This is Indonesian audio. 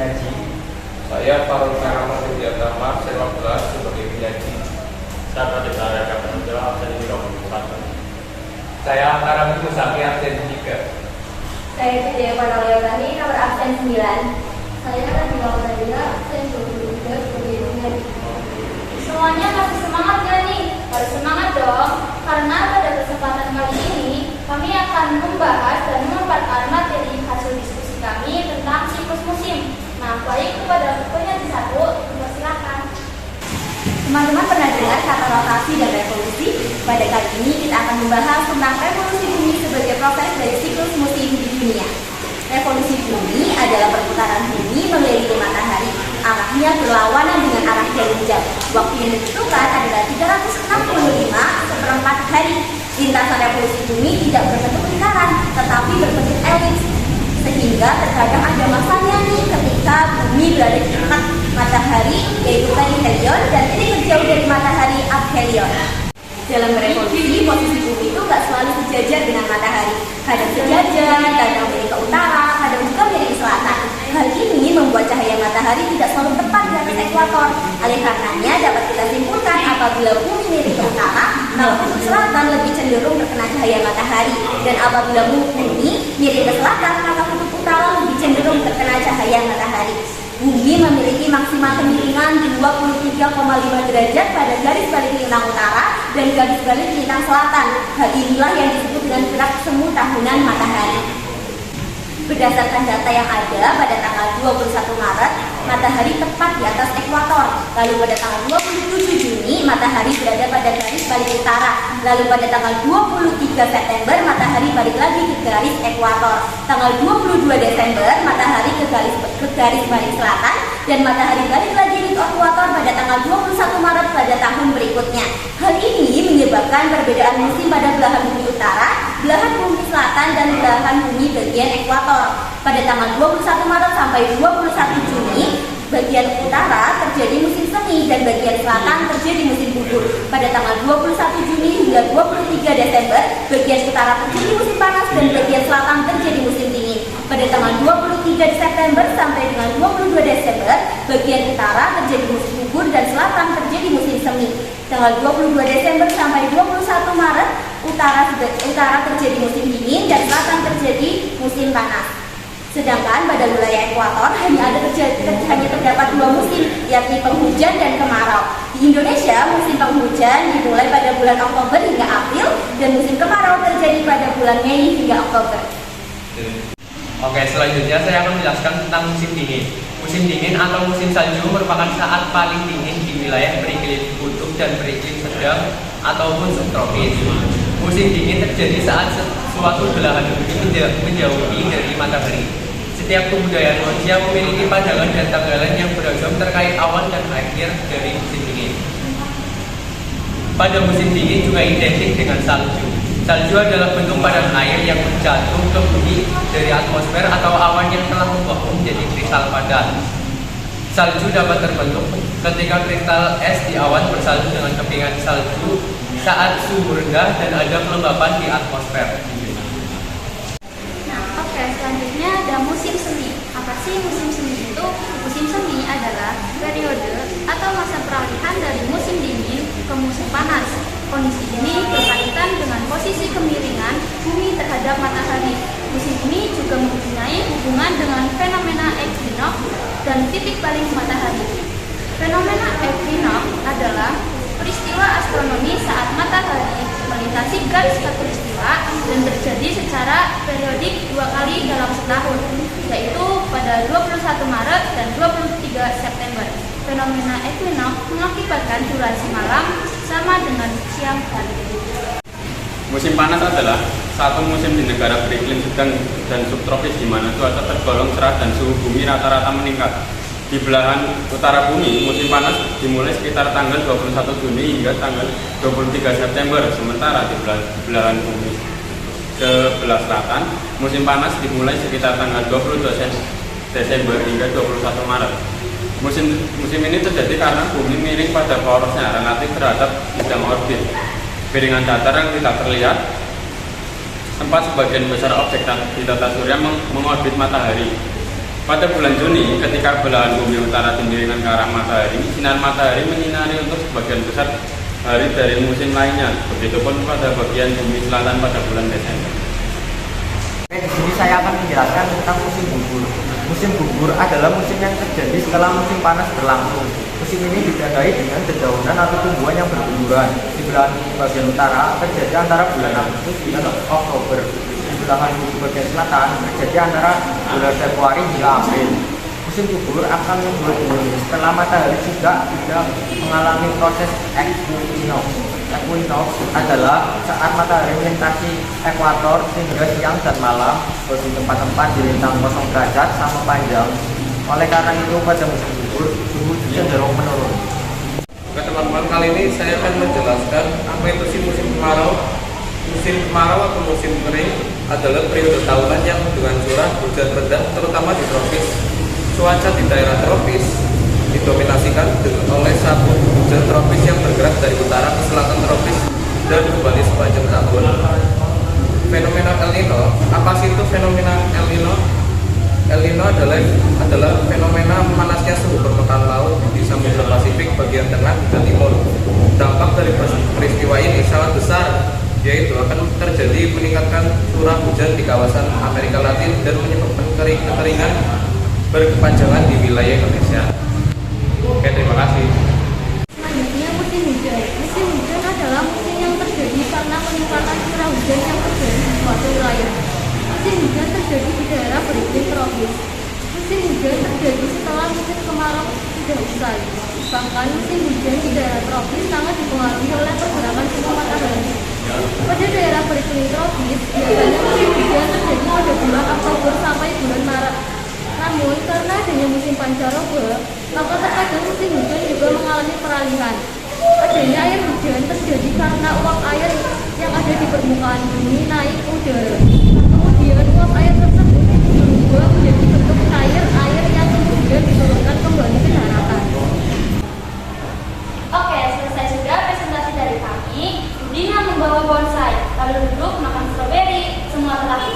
penyaji. Saya Farul Rahmat Widyatama, Selok Gelas sebagai penyaji. Saya Pradipta Reka Penunjala, absen di nomor 1. Saya Karam Musaki, absen 3. Saya Cidya Panaleotani, nomor absen 9. Saya Nabila Nadira, absen 23 sebagai penyaji. Semuanya masih semangat gak nih? Harus semangat dong, karena pada kesempatan kali ini kami akan membahas dan memaparkan materi hasil diskusi kami tentang siklus musim. Nah, baik kepada penyaji 1, silakan. Teman-teman pernah dengar kata rotasi dan revolusi? Pada kali ini kita akan membahas tentang revolusi bumi sebagai proses dari siklus musim di dunia. Revolusi bumi adalah perputaran bumi mengelilingi matahari. Arahnya berlawanan dengan arah jarum jam. Waktu yang ditentukan adalah 365 hari. Lintasan revolusi bumi tidak berbentuk lingkaran, tetapi berbentuk elips. Sehingga terkadang ada masanya nih ketika bumi berada di dekat matahari, yaitu perihelion, dan titik terjauh dari matahari, aphelion. Dalam revolusi, posisi bumi itu nggak selalu sejajar dengan matahari. Kadang sejajar, kadang miring ke utara, kadang juga miring ke selatan. Hal ini membuat cahaya matahari tidak selalu tepat di atas ekuator. Oleh karenanya, dapat kita simpulkan apabila bumi miring ke utara, kalau kutub selatan lebih cenderung terkena cahaya matahari. Dan apabila bumi miring ke selatan, maka kutub utara lebih cenderung terkena cahaya matahari. Bumi memiliki maksimal kemiringan 23,5 derajat pada garis balik lintang utara dan garis balik lintang selatan. Hal inilah yang disebut dengan gerak semu tahunan matahari. Berdasarkan data yang ada pada tanggal 21 Maret, matahari tepat di atas ekuator. Lalu pada tanggal 27 Juni, matahari berada pada garis balik utara. Lalu pada tanggal 23 September, matahari balik lagi ke garis ekuator. Tanggal 22 Desember, matahari ke garis balik selatan. Dan matahari balik lagi di ekuator pada tanggal 21 Maret pada tahun berikutnya. Hal ini menyebabkan perbedaan musim pada belahan bumi utara, belahan bumi selatan, dan belahan bumi bagian ekuator. Pada tanggal 21 Maret sampai 21 Juni, bagian utara terjadi musim semi dan bagian selatan terjadi musim gugur. Pada tanggal 21 Juni hingga 23 Desember, bagian utara terjadi musim panas dan bagian selatan terjadi musim dingin. Pada tanggal 23 September sampai dengan 22 Desember, bagian utara terjadi musim gugur dan selatan terjadi musim semi. Tanggal 22 Desember sampai 21 Maret, utara terjadi musim dingin dan selatan terjadi musim panas. Sedangkan pada wilayah ekuator hanya terdapat 2 musim, yakni penghujan dan kemarau. Di Indonesia, musim penghujan dimulai pada bulan Oktober hingga April dan musim kemarau terjadi pada bulan Mei hingga Oktober. Oke, selanjutnya saya akan menjelaskan tentang musim dingin. Musim dingin atau musim salju merupakan saat paling dingin di wilayah beriklim kutub dan beriklim sedang ataupun subtropis. Musim dingin terjadi saat suatu belahan bumi menjauhi dari matahari. Setiap kebudayaan manusia memiliki pandangan dan tanggalan yang beragam terkait awal dan akhir dari musim dingin. Pada musim dingin juga identik dengan salju. Salju adalah bentuk padan air yang menjatuh ke bumi dari atmosfer atau awan yang telah membeku menjadi kristal padat. Salju dapat terbentuk ketika kristal es di awan bersalju dengan kepingan salju saat suhu rendah dan ada kelembapan di atmosfer. Nah, oke, selanjutnya ada musim semi. Apa sih musim semi itu? Musim semi adalah periode atau masa peralihan dari musim dingin ke musim panas. Kondisi ini berkaitan dengan posisi kemiringan bumi terhadap matahari. Musim ini juga mempunyai hubungan dengan fenomena equinox dan titik balik matahari. Fenomena equinox adalah peristiwa astronomi saat matahari melintasi garis khatulistiwa dan terjadi secara periodik 2 kali dalam setahun, yaitu pada 21 Maret dan 23 September. Fenomena equinox mengakibatkan durasi malam sama dengan siang hari. Musim panas adalah satu musim di negara beriklim sedang dan subtropis di mana cuaca tergolong cerah dan suhu bumi rata-rata meningkat. Di belahan utara bumi, musim panas dimulai sekitar tanggal 21 Juni hingga tanggal 23 September. Sementara di belahan bumi sebelah selatan, musim panas dimulai sekitar tanggal 22 Desember hingga 21 Maret. Musim ini terjadi karena bumi miring pada porosnya relatif terhadap bidang orbit. Piringan datar yang tidak terlihat, tempat sebagian besar objek di tata surya mengorbit matahari. Pada bulan Juni, ketika belahan bumi utara dimiringkan ke arah matahari, sinar matahari menyinari untuk sebagian besar hari dari musim lainnya. Begitupun pada bagian bumi selatan pada bulan Desember. Di sini saya akan menjelaskan tentang musim gugur. Musim gugur adalah musim yang terjadi setelah musim panas berlangsung. Musim ini ditandai dengan dedaunan atau tumbuhan yang berguguran. Di belahan bumi bagian utara terjadi antara bulan Agustus hingga Oktober. Di belahan bumi bagian selatan terjadi antara bulan Februari hingga April. Musim gugur akan membuat bumi setelah matahari juga tidak mengalami proses equinox. Equinox adalah saat matahari melintasi ekuator sehingga siang dan malam di tempat-tempat di lintang 0 derajat sama panjang. Oleh karena itu pada musim gugur suhu cenderung menurun. Oke teman-teman, kali ini saya akan menjelaskan apa itu sih musim kemarau. Musim kemarau atau musim kering adalah periode tahunan yang dengan curah hujan rendah terutama di tropis. Cuaca di daerah tropis didominasikan oleh sabut hujan tropis yang bergerak dari utara ke selatan tropis dan kembali sepanjang tahun. Fenomena El Nino, apa sih itu fenomena El Nino? El Nino adalah fenomena memanasnya suhu permukaan laut di Samudra Pasifik bagian tengah dan timur. Dampak dari peristiwa ini sangat besar, yaitu akan terjadi meningkatkan curah hujan di kawasan Amerika Latin dan menyebabkan kekeringan berkepanjangan di wilayah Indonesia. Oke, terima kasih. Selanjutnya musim hujan. Musim hujan adalah musim yang terjadi karena peningkatan curah hujan yang terjadi di suatu wilayah. Musim hujan terjadi di daerah beriklim tropis. Musim hujan terjadi setelah musim kemarau sudah usai. Bahkan musim hujan di daerah tropis sangat dipengaruhi oleh pergerakan suhu matahari. Pada daerah beriklim tropis, biasanya musim hujan terjadi pada bulan Oktober sampai bulan Maret. Namun, karena adanya musim pancaroba, maka terkadang musim hujan juga mengalami peralihan. Adanya air hujan terjadi karena uap air yang ada di permukaan bumi naik ke udara. Kemudian uap air tersebut berubah menjadi bentuk air yang kemudian diturunkan kembali ke daratan. Oke, selesai sudah presentasi dari kami. Budina membawa bonsai, lalu duduk makan stroberi. Semua telah